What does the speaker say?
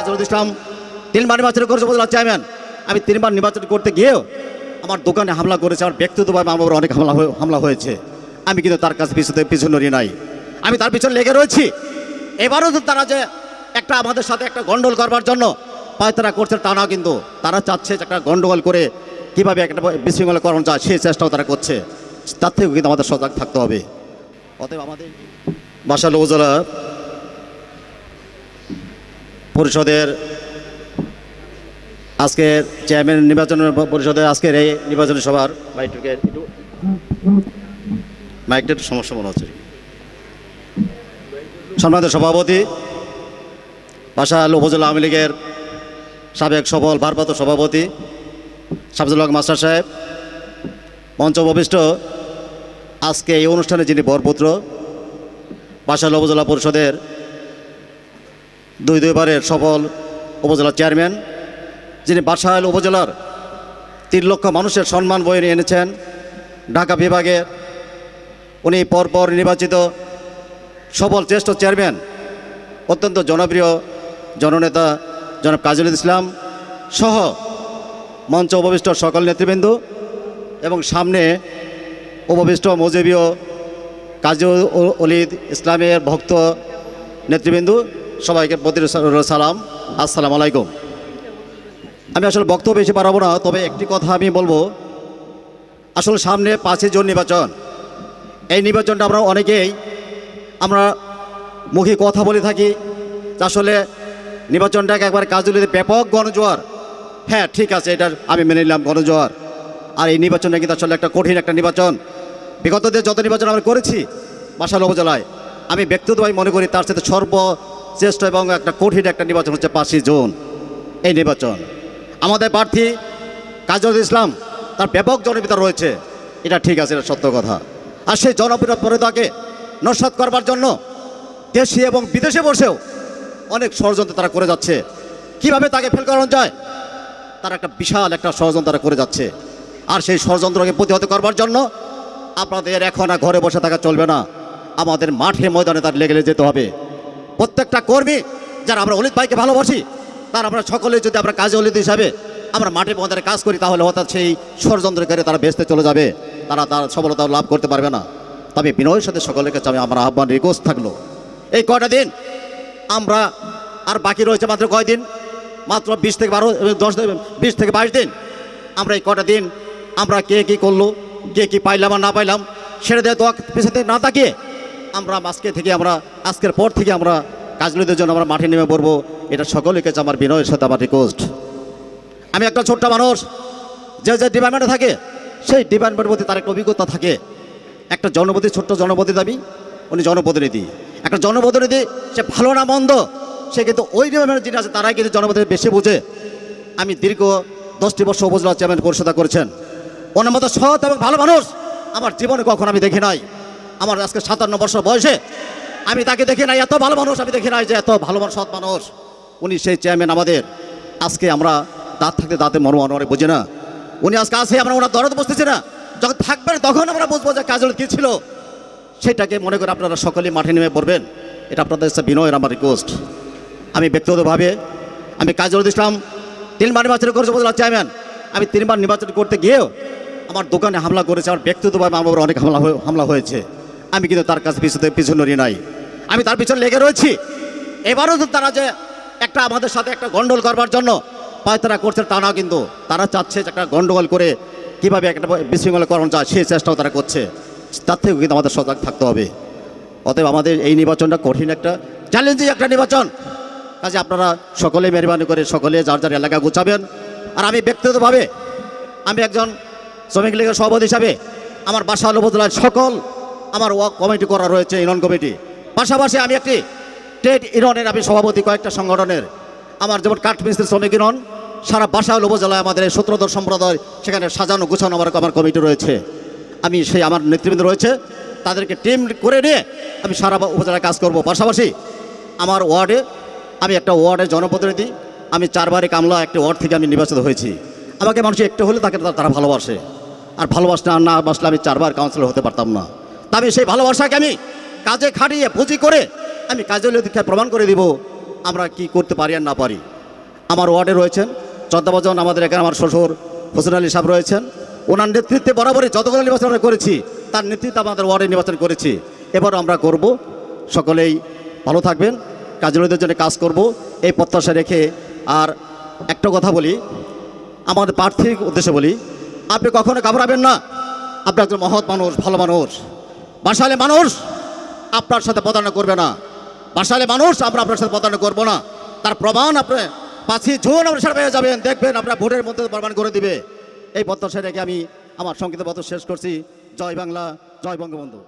কাজী ইসলাম 3বার নির্বাচন করেছে উপজেলা চেয়ারম্যান। আমি 3বার নির্বাচন করতে গিয়েও আমার দোকানে হামলা করেছে, আমার ব্যক্তিগতভাবে আমার উপর অনেক হামলা হয়েছে। আমি কিন্তু তার কাছে পিছু নড়ি নাই, আমি তার পিছনে লেগে রয়েছি। এবারও তো তারা যে একটা আমাদের সাথে একটা গন্ডগোল করবার জন্য পায়তারা করছে তা না, কিন্তু তারা চাচ্ছে যে একটা গন্ডগোল করে কীভাবে একটা বিশৃঙ্খলা করানো যায় সেই চেষ্টাও তারা করছে। তার থেকেও কিন্তু আমাদের সজাগ থাকতে হবে। অতএব আমাদের বাসাইল উপজেলা পরিষদের আজকের চেয়ারম্যান নির্বাচন পরিষদের আজকের এই নির্বাচনী সভার মাইকটা একটু সমস্যা মনে হচ্ছে। সম্মানিত সভাপতি, বাসাইল উপজেলা আওয়ামী লীগের সাবেক সফল ভারপ্রাপ্ত সভাপতি শামসুল হক মাস্টার সাহেব, মঞ্চ উপবিষ্ট আজকে এই অনুষ্ঠানে যিনি বরপুত্র, বাসাইল উপজেলা পরিষদের দুইবারের সফল উপজেলা চেয়ারম্যান, যিনি বাসাইল উপজেলার 3 লক্ষ মানুষের সম্মান বয়ে এনেছেন ঢাকা বিভাগে, উনি পরপর নির্বাচিত সফল জ্যেষ্ঠ চেয়ারম্যান, অত্যন্ত জনপ্রিয় জননেতা জনাব কাজী ইসলাম সহ মঞ্চ উপবিষ্ট সকল নেতৃবৃন্দ এবং সামনে উপবিষ্ট মজিবীয় কাজী ওলিদ ইসলামের ভক্ত নেতৃবৃন্দ, সবাইকে প্রতি সালাম, আসসালামু আলাইকুম। আমি আসলে বক্তব্য বেশি পারবো না, তবে একটি কথা আমি বলবো। আসলে সামনে 5 জুন নির্বাচন। এই নির্বাচনটা আমরা অনেকেই আমরা মুখে কথা বলে থাকি যে আসলে নির্বাচনটাকে একবার কাজুলিতে ব্যাপক গণজোয়ার। হ্যাঁ, ঠিক আছে, এটা আমি মেনে নিলাম, গণজোয়ার। আর এই নির্বাচনটা কিন্তু আসলে একটা কঠিন একটা নির্বাচন। বিগত দিনে যত নির্বাচন আমরা করেছি বাসাইল উপজেলায়, আমি ব্যক্তিগতভাবে মনে করি তার সাথে সর্বশ্রেষ্ঠ এবং একটা কঠিন একটা নির্বাচন হচ্ছে 5 জুন এই নির্বাচন। আমাদের প্রার্থী কাজী ইসলাম, তার ব্যাপক জনপ্রিয়তা রয়েছে, এটা ঠিক আছে, এটা সত্য কথা। আর সেই জনপ্রিয়তাকে নস্যাৎ করবার জন্য দেশে এবং বিদেশে বসেও অনেক ষড়যন্ত্র তারা করে যাচ্ছে। কিভাবে তাকে ফেল করানো যায়, তার একটা বিশাল একটা ষড়যন্ত্র তারা করে যাচ্ছে। আর সেই ষড়যন্ত্রকে প্রতিহত করবার জন্য আপনাদের এখন আর ঘরে বসে থাকা চলবে না, আমাদের মাঠে ময়দানে তার লেগে যেতে হবে। প্রত্যেকটা কর্মী যারা আমরা অলিদ ভাইকে ভালোবাসি, তার আমরা সকলে যদি আমরা কাজী অলিদ হিসাবে আমরা মাঠে ময়দানে কাজ করি, তাহলে অর্থাৎ সেই ষড়যন্ত্রকারী তারা বেসতে চলে যাবে, তারা তার সফলতা লাভ করতে পারবে না। তবে বিনয়ের সাথে সকলের কাছে আমার আহ্বান রিকোয়েস্ট থাকলো, এই কয়টা দিন আমরা আর বাকি রয়েছে মাত্র কয়দিন, মাত্র 20 থেকে 22 দিন। আমরা এই কয়টা দিন আমরা কে কী করলো, কে কী পাইলাম আর না পাইলাম সেটা দিয়ে তো পিছনে না তাকিয়ে আমরা আজকের পর থেকে আমরা কাজগুলিদের জন্য আমরা মাঠে নেমে পড়বো। এটা সকলের কাছে আমার বিনয়ের সাথে আমার রিকোয়েস্ট। আমি একটা ছোট্ট মানুষ, যে ডিপার্টমেন্টে থাকে সেই ডিপার্টমেন্টের প্রতি তার একটা অভিজ্ঞতা থাকে। একটা জনপ্রতিনিধি, ছোট্ট জনপ্রতিনিধি, আমি উনি জনপ্রতিনিধি, একটা জনপ্রতিনিধি সে ভালো না মন্দ সে কিন্তু ওই ডিপার্টমেন্টের যিনি আছে তারাই কিন্তু জনপ্রতিনিধি বেশি বুঝে। আমি দীর্ঘ 10টি বছর উপজেলা চেয়ারম্যান পরিষদা করেছেন, ওনার মতো সৎ এবং ভালো মানুষ আমার জীবনে কখনো আমি দেখি নাই। আমার আজকে 57 বছর বয়সে আমি তাকে দেখি নাই, এত ভালো মানুষ আমি দেখি নাই যে এত ভালো মানুষ, সৎ মানুষ। উনি সেই চেয়ারম্যান আমাদের। আজকে আমরা দাঁত থাকতে দাঁতে মর্ম অনেক বুঝি না, উনি আজকে আসে আমরা ওনার দরদ বসতেছি না, যখন থাকবেন তখন আমরা বুঝবো যে কাজল কী ছিল। সেটাকে মনে করে আপনারা সকলেই মাঠে নেমে পড়বেন, এটা আপনাদের কাছে বিনয়ের আমার রিকোয়েস্ট। আমি ব্যক্তিগতভাবে আমি কাজী ইসলাম 3বার নির্বাচন করেছে উপজেলা চেয়ারম্যান। আমি 3বার নির্বাচন করতে গিয়েও আমার দোকানে হামলা করেছে, আমার ব্যক্তিগতভাবে আমার উপর অনেক হামলা হয়েছে। আমি কিন্তু তার কাছে পিছু নড়ি নাই, আমি তার পিছনে লেগে রয়েছি। এবারও তো তারা যে একটা আমাদের সাথে একটা গন্ডগোল করবার জন্য পায়তারা করছে তা না, কিন্তু তারা চাচ্ছে যে একটা গন্ডগোল করে কীভাবে একটা বিশৃঙ্খলা করানো যায় সেই চেষ্টাও তারা করছে। তার থেকেও কিন্তু আমাদের সজাগ থাকতে হবে। অতএব আমাদের এই নির্বাচনটা কঠিন একটা চ্যালেঞ্জিং একটা নির্বাচন। কাজে আপনারা সকলে মেহরবানি করে সকলে যার যার এলাকা গুছাবেন। আর আমি ব্যক্তিগতভাবে আমি একজন শ্রমিক লীগের সভাপতি হিসাবে আমার বাসাইল উপজেলার সকল আমার কমিটি করা রয়েছে, ইউনিয়ন কমিটি। পাশাপাশি আমি একটি ট্রেড ইউনিয়নের আমি সভাপতি কয়েকটা সংগঠনের। আমার যেমন কাঠমিস্ত্রি শ্রমিক ইউনিয়ন সারা বাসাইল উপজেলায় আমাদের 17 সম্প্রদায়, সেখানে সাজানো গুছানো আমার কমিটি রয়েছে। আমি সেই আমার নেতৃবৃন্দ রয়েছে, তাদেরকে টিম করে নিয়ে আমি সারা উপজেলায় কাজ করব। পাশাপাশি আমার ওয়ার্ডে আমি একটা ওয়ার্ডের জনপ্রতিনিধি, আমি 4বারই কামলা একটি ওয়ার্ড থেকে আমি নির্বাচিত হয়েছি। আমাকে মানুষ একটু হলে তাকে তারা ভালোবাসে, আর ভালোবাসলে আর না বাসলে আমি 4বার কাউন্সিলর হতে পারতাম না। তা আমি সেই ভালোবাসাকে আমি কাজে খাটিয়ে পুঁজি করে আমি কাজে দীক্ষায় প্রমাণ করে দিব আমরা কি করতে পারি আর না পারি। আমার ওয়ার্ডে রয়েছেন শ্রদ্ধাভাজন আমাদের এখানে আমার শ্বশুর হোসেন আলী সাহেব রয়েছেন। ওনার নেতৃত্বে বরাবরই যতগুলো নির্বাচন আমরা করেছি তার নেতৃত্বে আমাদের ওয়ার্ডে নির্বাচন করেছি, এবারও আমরা করব। সকলেই ভালো থাকবেন, কাজীদের জন্য কাজ করব এই প্রত্যাশা রেখে। আর একটা কথা বলি, আমাদের প্রার্থীর উদ্দেশ্যে বলি, আপনি কখনো ঘাবড়াবেন না। আপনি একজন মহৎ মানুষ, ভালো মানুষ। বাসালে মানুষ আপনার সাথে প্রতারণা করবে না, বাসালে মানুষ আমরা আপনার সাথে প্রতারণা করবো না। তার প্রমাণ আপনি 5ই জুন আপনি সেটা পেয়ে যাবেন, দেখবেন আপনার ভোটের মধ্যে প্রমাণ করে দিবে। এই প্রত্যাশা রেখে আমি আমার সংক্ষিপ্ত বক্তব্য শেষ করছি। জয় বাংলা, জয় বঙ্গবন্ধু।